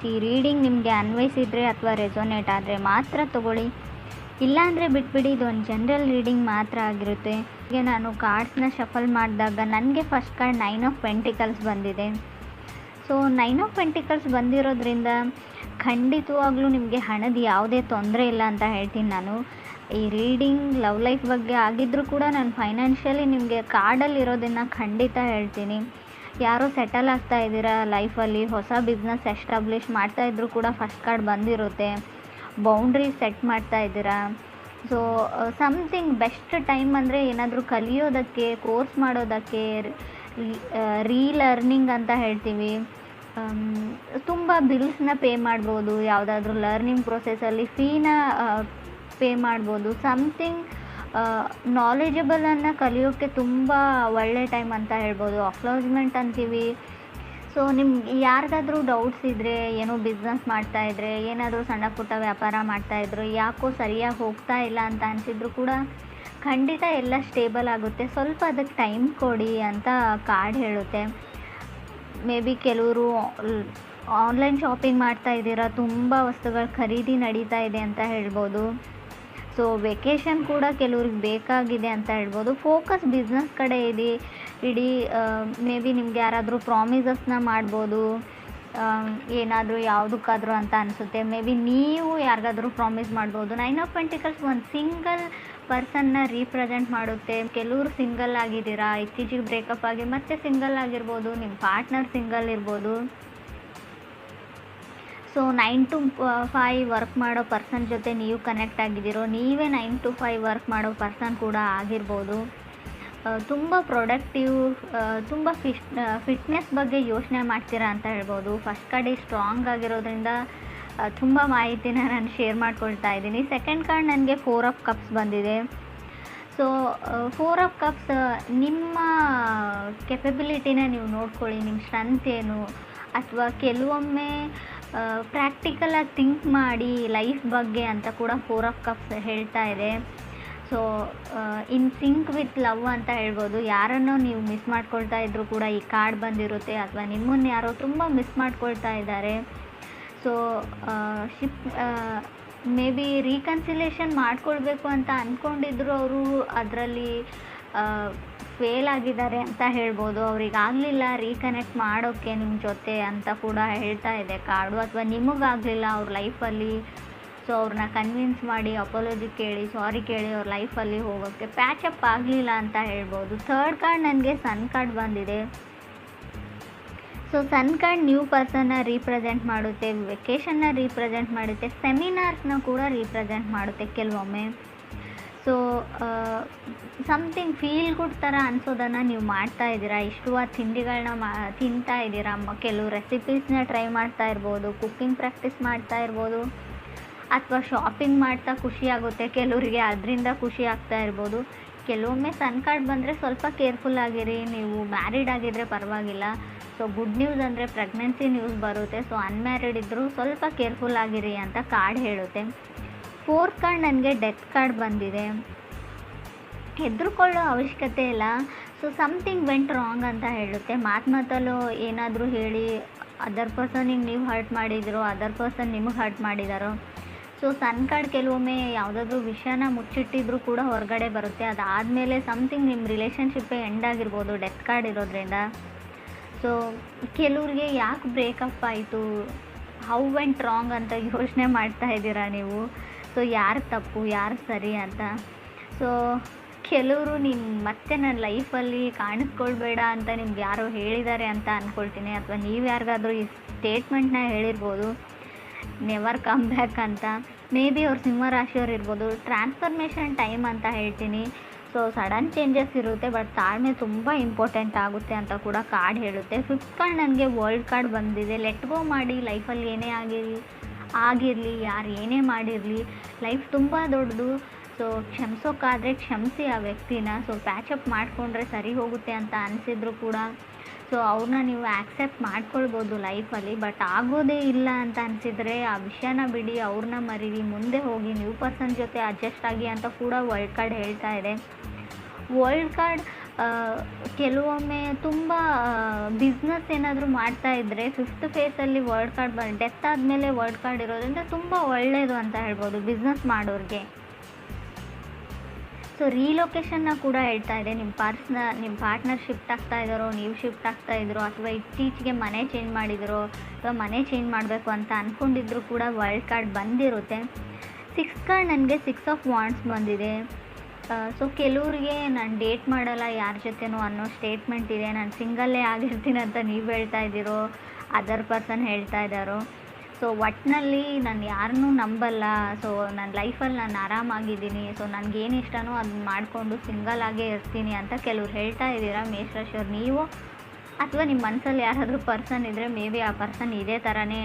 ಈ ರೀಡಿಂಗ್ ನಿಮಗೆ ಅನ್ವಯಿಸಿದರೆ ಅಥವಾ ರೆಸೊನೇಟ್ ಆದರೆ ಮಾತ್ರ ತೊಗೊಳ್ಳಿ, ಇಲ್ಲಾಂದರೆ ಬಿಟ್ಬಿಡಿ. ಇದೊಂದು ಜನರಲ್ ರೀಡಿಂಗ್ ಮಾತ್ರ ಆಗಿರುತ್ತೆ. ಹೀಗೆ ನಾನು ಕಾರ್ಡ್ಸ್ನ ಶಫಲ್ ಮಾಡಿದಾಗ ನನಗೆ ಫಸ್ಟ್ ಕಾರ್ಡ್ 9 ಆಫ್ ಪೆಂಟಿಕಲ್ಸ್ ಬಂದಿದೆ. ಸೊ 9 ಆಫ್ ಪೆಂಟಿಕಲ್ಸ್ ಬಂದಿರೋದ್ರಿಂದ ಖಂಡಿತವಾಗ್ಲೂ ನಿಮಗೆ ಹಣದ ಯಾವುದೇ ತೊಂದರೆ ಇಲ್ಲ ಅಂತ ಹೇಳ್ತೀನಿ ನಾನು. ಈ ರೀಡಿಂಗ್ ಲವ್ ಲೈಫ್ ಬಗ್ಗೆ ಆಗಿದ್ದರೂ ಕೂಡ ನಾನು ಫೈನಾನ್ಷಿಯಲಿ ನಿಮಗೆ ಕಾರ್ಡಲ್ಲಿ ಇರೋದನ್ನು ಖಂಡಿತ ಹೇಳ್ತೀನಿ. ಯಾರೋ ಸೆಟಲ್ ಆಗ್ತಾ ಇದ್ದೀರಾ ಲೈಫಲ್ಲಿ, ಹೊಸ ಬಿಸ್ನೆಸ್ ಎಸ್ಟಾಬ್ಲಿಷ್ ಮಾಡ್ತಾಯಿದ್ರು ಕೂಡ ಫಸ್ಟ್ ಕಾರ್ಡ್ ಬಂದಿರುತ್ತೆ. ಬೌಂಡ್ರಿ ಸೆಟ್ ಮಾಡ್ತಾ ಇದ್ದೀರಾ. ಸೊ ಸಮಥಿಂಗ್ ಬೆಸ್ಟ್ ಟೈಮ್ ಅಂದರೆ ಏನಾದರೂ ಕಲಿಯೋದಕ್ಕೆ, ಕೋರ್ಸ್ ಮಾಡೋದಕ್ಕೆ, ರೀಲರ್ನಿಂಗ್ ಅಂತ ಹೇಳ್ತೀವಿ. ತುಂಬ ಬಿಲ್ಸ್ನ ಪೇ ಮಾಡ್ಬೋದು, ಯಾವುದಾದ್ರೂ ಲರ್ನಿಂಗ್ ಪ್ರೊಸೆಸಲ್ಲಿ ಫೀನ ಪೇ ಮಾಡ್ಬೋದು. ಸಮಥಿಂಗ್ ನಾಲೆಜಬಲನ್ನು ಕಲಿಯೋಕ್ಕೆ ತುಂಬ ಒಳ್ಳೆ ಟೈಮ್ ಅಂತ ಹೇಳ್ಬೋದು. ಅಕ್ನಾಲಜ್ಮೆಂಟ್ ಅಂತೀವಿ. ಸೊ ನಿಮ್ಗೆ ಯಾರಿಗಾದ್ರೂ ಡೌಟ್ಸ್ ಇದ್ದರೆ, ಏನೋ ಬಿಸ್ನೆಸ್ ಮಾಡ್ತಾಯಿದ್ರೆ, ಏನಾದರೂ ಸಣ್ಣ ಪುಟ್ಟ ವ್ಯಾಪಾರ ಮಾಡ್ತಾಯಿದ್ರು, ಯಾಕೋ ಸರಿಯಾಗಿ ಹೋಗ್ತಾ ಇಲ್ಲ ಅಂತ ಅನಿಸಿದ್ರು ಕೂಡ ಖಂಡಿತ ಎಲ್ಲ ಸ್ಟೇಬಲ್ ಆಗುತ್ತೆ. ಸ್ವಲ್ಪ ಅದಕ್ಕೆ ಟೈಮ್ ಕೊಡಿ ಅಂತ ಕಾರ್ಡ್ ಹೇಳುತ್ತೆ. ಮೇ ಬಿ ಕೆಲವರು ಆನ್ಲೈನ್ ಶಾಪಿಂಗ್ ಮಾಡ್ತಾ ಇದ್ದೀರಾ, ತುಂಬ ವಸ್ತುಗಳ ಖರೀದಿ ನಡೀತಾ ಇದೆ ಅಂತ ಹೇಳ್ಬೋದು. ಸೊ ವೆಕೇಷನ್ ಕೂಡ ಕೆಲವ್ರಿಗೆ ಬೇಕಾಗಿದೆ ಅಂತ ಹೇಳ್ಬೋದು. ಫೋಕಸ್ ಬಿಸ್ನೆಸ್ ಕಡೆ ಇಡೀ ಮೇ ಬಿ ನಿಮ್ಗೆ ಯಾರಾದರೂ ಪ್ರಾಮಿಸಸ್ನ ಮಾಡ್ಬೋದು, ಏನಾದರೂ ಯಾವುದಕ್ಕಾದರೂ ಅಂತ ಅನಿಸುತ್ತೆ. ಮೇ ಬಿ ನೀವು ಯಾರಿಗಾದ್ರೂ ಪ್ರಾಮಿಸ್ ಮಾಡ್ಬೋದು. 9 ಆಫ್ ಪೆಂಟಿಕಲ್ಸ್ ಒಂದು ಸಿಂಗಲ್ ಪರ್ಸನ್ನ ರೀಪ್ರೆಸೆಂಟ್ ಮಾಡುತ್ತೆ. ಕೆಲವರು ಸಿಂಗಲ್ ಆಗಿದ್ದೀರಾ, ಇತ್ತೀಚೆಗೆ ಬ್ರೇಕಪ್ ಆಗಿ ಮತ್ತೆ ಸಿಂಗಲ್ ಆಗಿರ್ಬೋದು, ನಿಮ್ಮ ಪಾರ್ಟ್ನರ್ ಸಿಂಗಲ್ ಇರ್ಬೋದು. ಸೊ 9 to 5 ವರ್ಕ್ ಮಾಡೋ ಪರ್ಸನ್ ಜೊತೆ ನೀವು ಕನೆಕ್ಟ್ ಆಗಿದ್ದೀರೋ, ನೀವೇ 9 to 5 ವರ್ಕ್ ಮಾಡೋ ಪರ್ಸನ್ ಕೂಡ ಆಗಿರ್ಬೋದು. ತುಂಬ ಪ್ರೊಡಕ್ಟಿವ್, ತುಂಬ ಫಿಟ್ನೆಸ್ ಬಗ್ಗೆ ಯೋಚನೆ ಮಾಡ್ತೀರಾ ಅಂತ ಹೇಳ್ಬೋದು. ಫಸ್ಟ್ ಕಾರ್ಡ್ ಸ್ಟ್ರಾಂಗ್ ಆಗಿರೋದ್ರಿಂದ ತುಂಬ ಮಾಹಿತಿನ ನಾನು ಶೇರ್ ಮಾಡ್ಕೊಳ್ತಾ ಇದ್ದೀನಿ. ಸೆಕೆಂಡ್ ಕಾರ್ಡ್ ನನಗೆ 4 ಆಫ್ ಕಪ್ಸ್ ಬಂದಿದೆ. ಸೊ 4 ಆಫ್ ಕಪ್ಸ್ ನಿಮ್ಮ ಕೆಪಬಿಲಿಟಿನ ನೀವು ನೋಡ್ಕೊಳ್ಳಿ, ನಿಮ್ಮ ಸ್ಟ್ರೆಂತ್ ಏನು, ಅಥವಾ ಕೆಲವೊಮ್ಮೆ ಪ್ರಾಕ್ಟಿಕಲಾಗಿ ಥಿಂಕ್ ಮಾಡಿ ಲೈಫ್ ಬಗ್ಗೆ ಅಂತ ಕೂಡ 4 ಆಫ್ ಕಪ್ಸ್ ಹೇಳ್ತಾ ಇದೆ. So in sync with love ಅಂತ ಹೇಳ್ಬೋದು. ಯಾರನ್ನೋ ನೀವು ಮಿಸ್ ಮಾಡ್ಕೊಳ್ತಾ ಇದ್ದರೂ ಕೂಡ ಈ ಕಾರ್ಡ್ ಬಂದಿರುತ್ತೆ, ಅಥವಾ ನಿಮ್ಮನ್ನು ಯಾರೋ ತುಂಬ ಮಿಸ್ ಮಾಡ್ಕೊಳ್ತಾ ಇದ್ದಾರೆ. ಸೊ ಮೇ ಬಿ ರೀಕನ್ಸಿಲೇಷನ್ ಮಾಡ್ಕೊಳ್ಬೇಕು ಅಂತ ಅಂದ್ಕೊಂಡಿದ್ರು, ಅವರು ಅದರಲ್ಲಿ ಫೇಲ್ ಆಗಿದ್ದಾರೆ ಅಂತ ಹೇಳ್ಬೋದು. ಅವ್ರಿಗೆ ಆಗಲಿಲ್ಲ ರೀಕನೆಕ್ಟ್ ಮಾಡೋಕ್ಕೆ ನಿಮ್ಮ ಜೊತೆ ಅಂತ ಕೂಡ ಹೇಳ್ತಾ ಇದೆ ಕಾರ್ಡು. ಅಥವಾ ನಿಮಗಾಗಲಿಲ್ಲ ಅವ್ರ ಲೈಫಲ್ಲಿ, ಸೊ ಅವ್ರನ್ನ ಕನ್ವಿನ್ಸ್ ಮಾಡಿ ಅಪಾಲಜಿ ಕೇಳಿ, ಸಾರಿ ಕೇಳಿ ಅವ್ರ ಲೈಫಲ್ಲಿ ಹೋಗೋಕ್ಕೆ ಪ್ಯಾಚಪ್ ಆಗಲಿಲ್ಲ ಅಂತ ಹೇಳ್ಬೋದು. ಥರ್ಡ್ ಕಾರ್ಡ್ ನನಗೆ ಸನ್ ಕಾರ್ಡ್ ಬಂದಿದೆ. ಸೊ ಸನ್ ಕಾರ್ಡ್ ನ್ಯೂ ಪರ್ಸನ್ನ ರೀಪ್ರೆಸೆಂಟ್ ಮಾಡುತ್ತೆ, ವೆಕೇಷನ್ನ ರೀಪ್ರೆಸೆಂಟ್ ಮಾಡುತ್ತೆ, ಸೆಮಿನಾರ್ಸ್ನ ಕೂಡ ರೀಪ್ರೆಸೆಂಟ್ ಮಾಡುತ್ತೆ ಕೆಲವೊಮ್ಮೆ. ಸೊ ಸಮಥಿಂಗ್ ಫೀಲ್ ಗುಡ್ ಥರ ಅನಿಸೋದನ್ನು ನೀವು ಮಾಡ್ತಾ ಇದ್ದೀರಾ. ಇಷ್ಟವಾದ ತಿಂಡಿಗಳನ್ನ ತಿಂತಾ ಇದ್ದೀರಾ. ಕೆಲವು ರೆಸಿಪೀಸ್ನ ಟ್ರೈ ಮಾಡ್ತಾ ಇರ್ಬೋದು, ಕುಕ್ಕಿಂಗ್ ಪ್ರಾಕ್ಟೀಸ್ ಮಾಡ್ತಾ ಇರ್ಬೋದು, ಅಥವಾ ಶಾಪಿಂಗ್ ಮಾಡ್ತಾ ಖುಷಿ ಆಗುತ್ತೆ ಕೆಲವರಿಗೆ, ಅದರಿಂದ ಖುಷಿ ಆಗ್ತಾ ಇರ್ಬೋದು. ಕೆಲವೊಮ್ಮೆ ಸನ್ ಕಾರ್ಡ್ ಬಂದರೆ ಸ್ವಲ್ಪ ಕೇರ್ಫುಲ್ ಆಗಿರಿ. ನೀವು ಮ್ಯಾರಿಡ್ ಆಗಿದ್ದರೆ ಪರವಾಗಿಲ್ಲ. ಸೊ ಗುಡ್ ನ್ಯೂಸ್ ಅಂದರೆ ಪ್ರೆಗ್ನೆನ್ಸಿ ನ್ಯೂಸ್ ಬರುತ್ತೆ. ಸೊ ಅನ್ಮ್ಯಾರಿಡ್ ಇದ್ದರೂ ಸ್ವಲ್ಪ ಕೇರ್ಫುಲ್ ಆಗಿರಿ ಅಂತ ಕಾರ್ಡ್ ಹೇಳುತ್ತೆ. 4th ಕಾರ್ಡ್ ನನಗೆ ಡೆತ್ ಕಾರ್ಡ್ ಬಂದಿದೆ. ಹೆದರ್ಕೊಳ್ಳೋ ಅವಶ್ಯಕತೆ ಇಲ್ಲ. ಸೊ ಸಮಥಿಂಗ್ ವೆಂಟ್ ರಾಂಗ್ ಅಂತ ಹೇಳುತ್ತೆ. ಮಾತಲ್ಲೋ ಏನಾದರೂ ಹೇಳಿ ಅದರ್ ಪರ್ಸನಿಗೆ ನೀವು ಹರ್ಟ್ ಮಾಡಿದಿರೋ, ಅದರ್ ಪರ್ಸನ್ ನಿಮಗೆ ಹರ್ಟ್ ಮಾಡಿದಾರೋ. ಸೊ ಸನ್ ಕಾರ್ಡ್ ಕೆಲವೊಮ್ಮೆ ಯಾವುದಾದ್ರೂ ವಿಷಯನ ಮುಚ್ಚಿಟ್ಟಿದ್ರೂ ಕೂಡ ಹೊರಗಡೆ ಬರುತ್ತೆ. ಅದಾದಮೇಲೆ ಸಮಥಿಂಗ್ ನಿಮ್ಮ ರಿಲೇಷನ್ಶಿಪ್ಪೇ ಎಂಡ್ ಆಗಿರ್ಬೋದು ಡೆತ್ ಕಾರ್ಡ್ ಇರೋದ್ರಿಂದ. ಸೊ ಕೆಲವ್ರಿಗೆ ಯಾಕೆ ಬ್ರೇಕಪ್ ಆಯಿತು, ಹೌ ವೆಂಟ್ ರಾಂಗ್ ಅಂತ ಯೋಚನೆ ಮಾಡ್ತಾ ಇದ್ದೀರಾ ನೀವು. ಸೊ ಯಾರು ತಪ್ಪು ಯಾರು ಸರಿ ಅಂತ. ಸೊ ಕೆಲವರು ಮತ್ತೆ ನನ್ನ ಲೈಫಲ್ಲಿ ಕಾಣಿಸ್ಕೊಳ್ಬೇಡ ಅಂತ ನಿಮ್ಗೆ ಯಾರೋ ಹೇಳಿದ್ದಾರೆ ಅಂತ ಅಂದ್ಕೊಳ್ತೀನಿ. ಅಥವಾ ನೀವು ಯಾರಿಗಾದ್ರೂ ಈ ಸ್ಟೇಟ್ಮೆಂಟ್ನ ಹೇಳಿರ್ಬೋದು, ನೆವರ್ ಕಮ್ ಬ್ಯಾಕ್ ಅಂತ. ಮೇ ಬಿ ಅವ್ರು ಸಿಂಹರಾಶಿಯವ್ರು ಇರ್ಬೋದು. ಟ್ರಾನ್ಸ್ಫರ್ಮೇಷನ್ ಟೈಮ್ ಅಂತ ಹೇಳ್ತೀನಿ. ಸೊ ಸಡನ್ ಚೇಂಜಸ್ ಇರುತ್ತೆ, ಬಟ್ ತಾಳ್ಮೆ ತುಂಬ ಇಂಪಾರ್ಟೆಂಟ್ ಆಗುತ್ತೆ ಅಂತ ಕೂಡ ಕಾರ್ಡ್ ಹೇಳುತ್ತೆ. 5th ಕಾರ್ಡ್ ನನಗೆ ವರ್ಲ್ಡ್ ಕಾರ್ಡ್ ಬಂದಿದೆ. ಲೆಟ್ ಗೋ ಮಾಡಿ. ಲೈಫಲ್ಲಿ ಏನೇ ಆಗಿರಲಿ, ಯಾರು ಏನೇ ಮಾಡಿರಲಿ, ಲೈಫ್ ತುಂಬ ದೊಡ್ಡದು. ಸೊ ಕ್ಷಮಿಸೋಕ್ಕಾದರೆ ಕ್ಷಮಿಸಿ ಆ ವ್ಯಕ್ತಿನ. ಸೊ ಪ್ಯಾಚಪ್ ಮಾಡಿಕೊಂಡ್ರೆ ಸರಿ ಹೋಗುತ್ತೆ ಅಂತ ಅನಿಸಿದ್ರು ಕೂಡ ಸೊ ಅವ್ರನ್ನ ನೀವು ಆ್ಯಕ್ಸೆಪ್ಟ್ ಮಾಡ್ಕೊಳ್ಬೋದು ಲೈಫಲ್ಲಿ. ಬಟ್ ಆಗೋದೇ ಇಲ್ಲ ಅಂತ ಅನಿಸಿದರೆ ಆ ವಿಷಯನ ಬಿಡಿ, ಅವ್ರನ್ನ ಮರೀರಿ, ಮುಂದೆ ಹೋಗಿ, ನ್ಯೂ ಪರ್ಸನ್ ಜೊತೆ ಅಡ್ಜಸ್ಟ್ ಆಗಿ ಅಂತ ಕೂಡ ವರ್ಲ್ಡ್ ಕಾರ್ಡ್ ಹೇಳ್ತಾ ಇದೆ. ವರ್ಲ್ಡ್ ಕಾರ್ಡ್ ಕೆಲವೊಮ್ಮೆ ತುಂಬ ಬಿಸ್ನೆಸ್ ಏನಾದರೂ ಮಾಡ್ತಾ ಇದ್ದರೆ ಫಿಫ್ತ್ ಫೇಸಲ್ಲಿ ವರ್ಲ್ಡ್ ಕಾರ್ಡ್ ಡೆತ್ ಆದಮೇಲೆ ವರ್ಲ್ಡ್ ಕಾರ್ಡ್ ಇರೋದ್ರಿಂದ ತುಂಬ ಒಳ್ಳೆಯದು ಅಂತ ಹೇಳ್ಬೋದು ಬಿಸ್ನೆಸ್ ಮಾಡೋರಿಗೆ. ಸೊ ರೀಲೊಕೇಶನ್ನ ಕೂಡ ಹೇಳ್ತಾ ಇದೆ. ನಿಮ್ಮ ಪಾರ್ಟ್ನರ್ ಶಿಫ್ಟ್ ಆಗ್ತಾ ಇದ್ದಾರೋ, ನೀವು ಶಿಫ್ಟ್ ಆಗ್ತಾ ಇದ್ರೋ, ಅಥವಾ ಇತ್ತೀಚೆಗೆ ಮನೆ ಚೇಂಜ್ ಮಾಡಿದಿರೋ, ಅಥವಾ ಮನೆ ಚೇಂಜ್ ಮಾಡಬೇಕು ಅಂತ ಅಂದ್ಕೊಂಡಿದ್ರು ಕೂಡ ವರ್ಲ್ಡ್ ಕಾರ್ಡ್ ಬಂದಿರುತ್ತೆ. 6 ಕಾರ್ಡ್ ನನಗೆ 6 ಆಫ್ ವಾಂಡ್ಸ್ ಬಂದಿದೆ. ಸೊ ಕೆಲವ್ರಿಗೆ ನಾನು ಡೇಟ್ ಮಾಡಲ್ಲ ಯಾರ ಜೊತೆನೂ ಅನ್ನೋ ಸ್ಟೇಟ್ಮೆಂಟ್ ಇದೆ. ನಾನು ಸಿಂಗಲ್ಲೇ ಆಗಿರ್ತೀನಿ ಅಂತ ನೀವು ಹೇಳ್ತಾ ಇದ್ದೀರೋ, ಅದರ್ ಪರ್ಸನ್ ಹೇಳ್ತಾ ಇದ್ದಾರೋ. ಸೊ ಒಟ್ಟಿನಲ್ಲಿ ನಾನು ಯಾರನ್ನೂ ನಂಬಲ್ಲ. ಸೊ ನನ್ನ ಲೈಫಲ್ಲಿ ನಾನು ಆರಾಮಾಗಿದ್ದೀನಿ. ಸೊ ನನಗೇನು ಇಷ್ಟನೋ ಅದನ್ನ ಮಾಡಿಕೊಂಡು ಸಿಂಗಲಾಗೇ ಇರ್ತೀನಿ ಅಂತ ಕೆಲವ್ರು ಹೇಳ್ತಾ ಇದ್ದೀರಾ ಮೇಷರಾಶಿಯವ್ರು. ನೀವು ಅಥವಾ ನಿಮ್ಮ ಮನಸ್ಸಲ್ಲಿ ಯಾರಾದರೂ ಪರ್ಸನ್ ಇದ್ದರೆ ಮೇ ಬಿ ಆ ಪರ್ಸನ್ ಇದೇ ಥರನೇ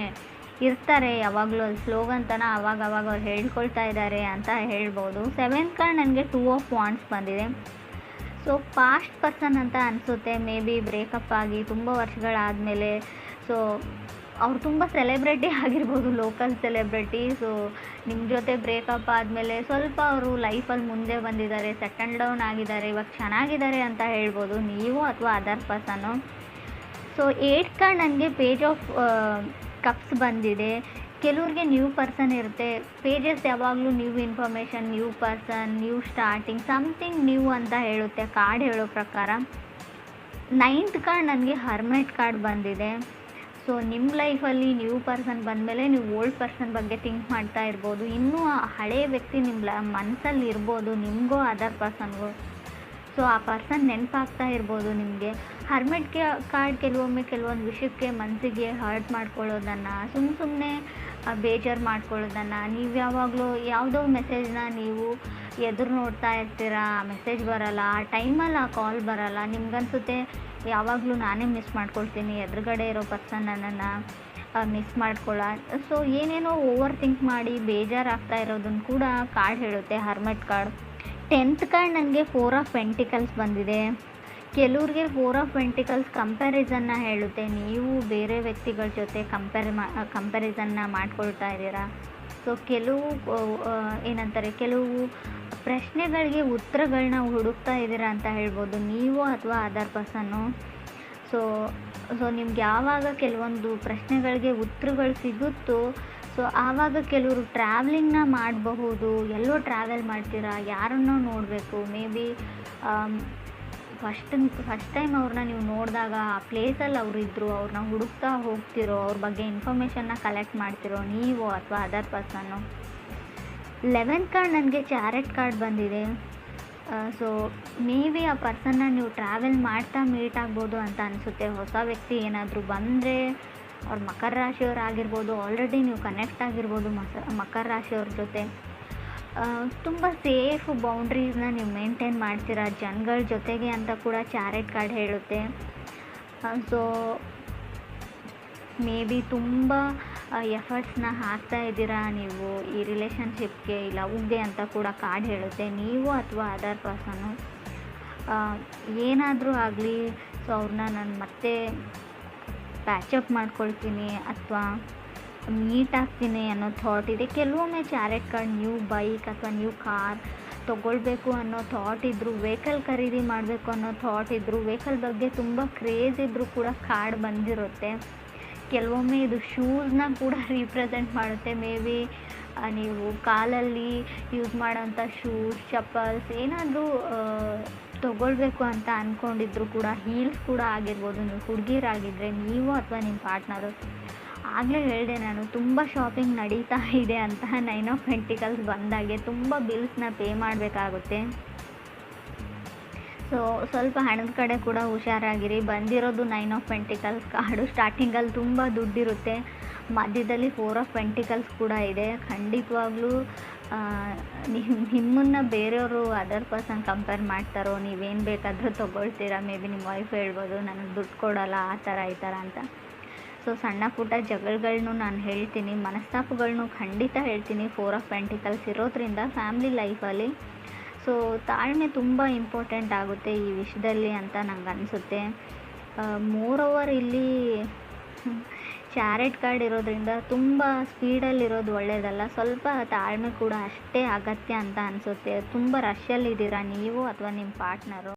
ಇರ್ತಾರೆ ಯಾವಾಗಲೂ. ಅದು ಸ್ಲೋಗನ್ ತನ ಅವಾಗ ಅವ್ರು ಹೇಳ್ಕೊಳ್ತಾ ಇದ್ದಾರೆ ಅಂತ ಹೇಳ್ಬೋದು. 7th ಕಾರ್ಡ್ ನನಗೆ 2 ಆಫ್ ವಾಂಡ್ಸ್ ಬಂದಿದೆ. ಸೊ ಪಾಸ್ಟ್ ಪರ್ಸನ್ ಅಂತ ಅನಿಸುತ್ತೆ. ಮೇ ಬಿ ಬ್ರೇಕಪ್ ಆಗಿ ತುಂಬ ವರ್ಷಗಳಾದಮೇಲೆ ಸೊ ಅವ್ರು ತುಂಬ ಸೆಲೆಬ್ರಿಟಿ ಆಗಿರ್ಬೋದು, ಲೋಕಲ್ ಸೆಲೆಬ್ರಿಟಿ. ಸೊ ನಿಮ್ಮ ಜೊತೆ ಬ್ರೇಕಪ್ ಆದಮೇಲೆ ಸ್ವಲ್ಪ ಅವರು ಲೈಫಲ್ಲಿ ಮುಂದೆ ಬಂದಿದ್ದಾರೆ, ಸೆಟಲ್ ಡೌನ್ ಆಗಿದ್ದಾರೆ, ಇವಾಗ ಚೆನ್ನಾಗಿದ್ದಾರೆ ಅಂತ ಹೇಳ್ಬೋದು ನೀವು ಅಥವಾ ಅದರ್ ಪರ್ಸನ್ನು. ಸೊ 8th ಕಾರ್ಡ್ ನನಗೆ ಪೇಜ್ ಆಫ್ ಕಪ್ಸ್ ಬಂದಿದೆ. ಕೆಲವ್ರಿಗೆ ನ್ಯೂ ಪರ್ಸನ್ ಇರುತ್ತೆ. ಪೇಜಸ್ ಯಾವಾಗಲೂ new information, new person, new starting, something new ಅಂತ ಹೇಳುತ್ತೆ ಕಾರ್ಡ್ ಹೇಳೋ ಪ್ರಕಾರ. 9th ಕಾರ್ಡ್ ನನಗೆ ಹರ್ಮೆಟ್ ಕಾರ್ಡ್ ಬಂದಿದೆ. ಸೊ ನಿಮ್ಮ ಲೈಫಲ್ಲಿ ನ್ಯೂ ಪರ್ಸನ್ ಬಂದಮೇಲೆ ನೀವು ಓಲ್ಡ್ ಪರ್ಸನ್ ಬಗ್ಗೆ ಥಿಂಕ್ ಮಾಡ್ತಾ ಇರ್ಬೋದು. ಇನ್ನೂ ಆ ಹಳೆಯ ವ್ಯಕ್ತಿ ನಿಮ್ಮ ಮನಸ್ಸಲ್ಲಿ ಇರ್ಬೋದು, ನಿಮಗೋ ಅದರ್ ಪರ್ಸನ್ಗೋ. ಸೊ ಆ ಪರ್ಸನ್ ನೆನಪಾಗ್ತಾ ಇರ್ಬೋದು ನಿಮಗೆ. ಹರ್ಮೆಟ್ ಕಾರ್ಡ್ ಕೆಲವೊಮ್ಮೆ ಕೆಲವೊಂದು ವಿಷಯಕ್ಕೆ ಮನಸ್ಸಿಗೆ ಹರ್ಟ್ ಮಾಡ್ಕೊಳ್ಳೋದನ್ನು, ಸುಮ್ಮನೆ ಬೇಜಾರು ಮಾಡ್ಕೊಳ್ಳೋದನ್ನು, ನೀವು ಯಾವಾಗಲೂ ಯಾವುದೋ ಮೆಸೇಜ್ನ ನೀವು ಎದುರು ನೋಡ್ತಾ ಇರ್ತೀರಾ, ಮೆಸೇಜ್ ಬರೋಲ್ಲ, ಆ ಟೈಮಲ್ಲಿ ಆ ಕಾಲ್ ಬರೋಲ್ಲ, ನಿಮ್ಗನ್ಸುತ್ತೆ ಯಾವಾಗಲೂ ನಾನೇ ಮಿಸ್ ಮಾಡ್ಕೊಳ್ತೀನಿ, ಎದುರುಗಡೆ ಇರೋ ಪರ್ಸನ್ ನನ್ನನ್ನು ಮಿಸ್ ಮಾಡ್ಕೊಳ್ಳ. ಸೊ ಏನೇನೋ ಓವರ್ ಥಿಂಕ್ ಮಾಡಿ ಬೇಜಾರಾಗ್ತಾ ಇರೋದನ್ನು ಕೂಡ ಕಾರ್ಡ್ ಹೇಳುತ್ತೆ ಹರ್ಮೆಟ್ ಕಾರ್ಡ್. 10th ಕಾರ್ಡ್ ನನಗೆ 4 ಆಫ್ ಪೆಂಟಿಕಲ್ಸ್ ಬಂದಿದೆ. ಕೆಲವ್ರಿಗೆ 4 ಆಫ್ ಪೆಂಟಿಕಲ್ಸ್ ಕಂಪ್ಯಾರಿಸನ್ನ ಹೇಳುತ್ತೆ. ನೀವು ಬೇರೆ ವ್ಯಕ್ತಿಗಳ ಜೊತೆ ಕಂಪ್ಯಾರಿಸನ್ನ ಮಾಡ್ಕೊಳ್ತಾ ಇದ್ದೀರಾ. ಸೊ ಕೆಲವು ಪ್ರಶ್ನೆಗಳಿಗೆ ಉತ್ತರಗಳನ್ನ ಹುಡುಕ್ತಾ ಇದ್ದೀರಾ ಅಂತ ಹೇಳ್ಬೋದು ನೀವು ಅಥವಾ ಅದರ್ ಪರ್ಸನ್ನು. ಸೊ ನಿಮ್ಗೆ ಯಾವಾಗ ಕೆಲವೊಂದು ಪ್ರಶ್ನೆಗಳಿಗೆ ಉತ್ತರಗಳು ಸಿಗುತ್ತೋ ಸೊ ಆವಾಗ ಕೆಲವರು ಟ್ರಾವೆಲಿಂಗ್ನ ಮಾಡಬಹುದು. ಎಲ್ಲೋ ಟ್ರಾವೆಲ್ ಮಾಡ್ತೀರಾ, ಯಾರನ್ನೋ ನೋಡಬೇಕು, ಮೇ ಬಿ ಫಸ್ಟ್ ಟೈಮ್ ಅವ್ರನ್ನ ನೀವು ನೋಡಿದಾಗ ಆ ಪ್ಲೇಸಲ್ಲಿ ಅವರಿದ್ದರು, ಅವ್ರನ್ನ ಹುಡುಕ್ತಾ ಹೋಗ್ತಿರೋ, ಅವ್ರ ಬಗ್ಗೆ ಇನ್ಫಾರ್ಮೇಷನ್ನ ಕಲೆಕ್ಟ್ ಮಾಡ್ತಿರೋ ನೀವು ಅಥವಾ ಅದರ್ ಪರ್ಸನ್ನು. 11th ಕಾರ್ಡ್ ನನಗೆ ಚಾರೆಟ್ ಕಾರ್ಡ್ ಬಂದಿದೆ. ಸೊ ಮೇ ಬಿ ಆ ಪರ್ಸನ್ನ ನೀವು ಟ್ರಾವೆಲ್ ಮಾಡ್ತಾ ಮೀಟ್ ಆಗ್ಬೋದು ಅಂತ ಅನಿಸುತ್ತೆ. ಹೊಸ ವ್ಯಕ್ತಿ ಏನಾದರೂ ಬಂದರೆ ಅವ್ರು ಮಕರ ರಾಶಿಯವ್ರು ಆಗಿರ್ಬೋದು, ಆಲ್ರೆಡಿ ನೀವು ಕನೆಕ್ಟ್ ಆಗಿರ್ಬೋದು ಮಕರ ರಾಶಿಯವ್ರ ಜೊತೆ. ತುಂಬ ಸೇಫ್ ಬೌಂಡ್ರೀಸ್ನ ನೀವು ಮೇಂಟೈನ್ ಮಾಡ್ತೀರಾ ಜನಗಳ ಜೊತೆಗೆ ಅಂತ ಕೂಡ ಚಾರೆಟ್ ಕಾರ್ಡ್ ಹೇಳುತ್ತೆ. ಸೊ ಮೇ ಬಿ ತುಂಬ ಎಫರ್ಟ್ಸ್ನ ಹಾಕ್ತಾ ಇದ್ದೀರಾ ನೀವು ಈ ರಿಲೇಷನ್ಶಿಪ್ಗೆ, ಲವ್ಗೆ ಅಂತ ಕೂಡ ಕಾರ್ಡ್ ಹೇಳುತ್ತೆ ನೀವು ಅಥವಾ ಅದರ್ ಪರ್ಸನ್ನು. ಏನಾದರೂ ಆಗಲಿ ಸೊ ಅವ್ರನ್ನ ನಾನು ಮತ್ತೆ ಪ್ಯಾಚಪ್ ಮಾಡ್ಕೊಳ್ತೀನಿ ಅಥವಾ ಮೀಟ್ ಆಗ್ತೀನಿ ಅನ್ನೋ ಥಾಟ್ ಇದೆ. ಕೆಲವೊಮ್ಮೆ ಚಾರೆಟ್ ಕಾರ್ಡ್ ನ್ಯೂ ಬೈಕ್ ಅಥವಾ ನ್ಯೂ ಕಾರ್ ತೊಗೊಳ್ಬೇಕು ಅನ್ನೋ ಥಾಟ್ ಇದ್ದರೂ, ವೆಹಿಕಲ್ ಖರೀದಿ ಮಾಡಬೇಕು ಅನ್ನೋ ಥಾಟ್ ಇದ್ದರೂ, ವೆಹಿಕಲ್ ಬಗ್ಗೆ ತುಂಬ ಕ್ರೇಜ್ ಇದ್ದರೂ ಕೂಡ ಕಾರ್ಡ್ ಬಂದಿರುತ್ತೆ. ಕೆಲವೊಮ್ಮೆ ಇದು ಶೂಸ್ನ ಕೂಡ ರೀಪ್ರೆಸೆಂಟ್ ಮಾಡುತ್ತೆ. ಮೇ ಬಿ ನೀವು ಕಾಲಲ್ಲಿ ಯೂಸ್ ಮಾಡೋಂಥ ಶೂಸ್, ಚಪ್ಪಲ್ಸ್ ಏನಾದರೂ ತೊಗೊಳ್ಬೇಕು ಅಂತ ಅಂದ್ಕೊಂಡಿದ್ರು ಕೂಡ, ಹೀಲ್ಸ್ ಕೂಡ ಆಗಿರ್ಬೋದು. ನೀವು ಹುಡುಗಿರಾಗಿದ್ದರೆ ನೀವು ಅಥವಾ ನಿಮ್ಮ ಪಾರ್ಟ್ನರು. ಆಗಲೇ ಹೇಳಿದೆ ನಾನು, ತುಂಬ ಶಾಪಿಂಗ್ ನಡೀತಾ ಇದೆ ಅಂತ. 9 ಆಫ್ ಪೆಂಟಿಕಲ್ಸ್ ಬಂದಾಗೆ ತುಂಬ ಬಿಲ್ಸ್ನ ಪೇ ಮಾಡಬೇಕಾಗುತ್ತೆ. ಸೊ ಸ್ವಲ್ಪ ಹಣದ ಕಡೆ ಕೂಡ ಹುಷಾರಾಗಿರಿ. ಬಂದಿರೋದು 9 ಆಫ್ ಪೆಂಟಿಕಲ್ಸ್ ಕಾರ್ಡು. ಸ್ಟಾರ್ಟಿಂಗಲ್ಲಿ ತುಂಬ ದುಡ್ಡಿರುತ್ತೆ, ಮಧ್ಯದಲ್ಲಿ 4 ಆಫ್ ಪೆಂಟಿಕಲ್ಸ್ ಕೂಡ ಇದೆ. ಖಂಡಿತವಾಗ್ಲೂ ನಿಮ್ಮನ್ನು ಬೇರೆಯವರು ಅದರ್ ಪರ್ಸನ್ ಕಂಪೇರ್ ಮಾಡ್ತಾರೋ, ನೀವೇನು ಬೇಕಾದರೂ ತೊಗೊಳ್ತೀರಾ. ಮೇ ಬಿ ನಿಮ್ಮ ವೈಫ್ ಹೇಳ್ಬೋದು ನನಗೆ ದುಡ್ಡು ಕೊಡೋಲ್ಲ ಆ ಥರ ಈ ಥರ ಅಂತ. ಸೊ ಸಣ್ಣ ಪುಟ್ಟ ಜಗಳಗಳನ್ನು ನಾನು ಹೇಳ್ತೀನಿ, ಮನಸ್ತಾಪಗಳನ್ನು ಖಂಡಿತ ಹೇಳ್ತೀನಿ 4 ಆಫ್ ಪೆಂಟಿಕಲ್ಸ್ ಇರೋದ್ರಿಂದ ಫ್ಯಾಮ್ಲಿ ಲೈಫಲ್ಲಿ. ಸೊ ತಾಳ್ಮೆ ತುಂಬ ಇಂಪಾರ್ಟೆಂಟ್ ಆಗುತ್ತೆ ಈ ವಿಷಯದಲ್ಲಿ ಅಂತ ನಂಗೆ ಅನಿಸುತ್ತೆ. ಮೋರೋವರ್ ಇಲ್ಲಿ ಚಾರೆಟ್ ಕಾರ್ಡ್ ಇರೋದ್ರಿಂದ ತುಂಬ ಸ್ಪೀಡಲ್ಲಿರೋದು ಒಳ್ಳೆಯದಲ್ಲ, ಸ್ವಲ್ಪ ತಾಳ್ಮೆ ಕೂಡ ಅಷ್ಟೇ ಅಗತ್ಯ ಅಂತ ಅನಿಸುತ್ತೆ. ತುಂಬ ರಶ್ಯಲ್ಲಿದ್ದೀರಾ ನೀವು ಅಥವಾ ನಿಮ್ಮ ಪಾರ್ಟ್ನರು.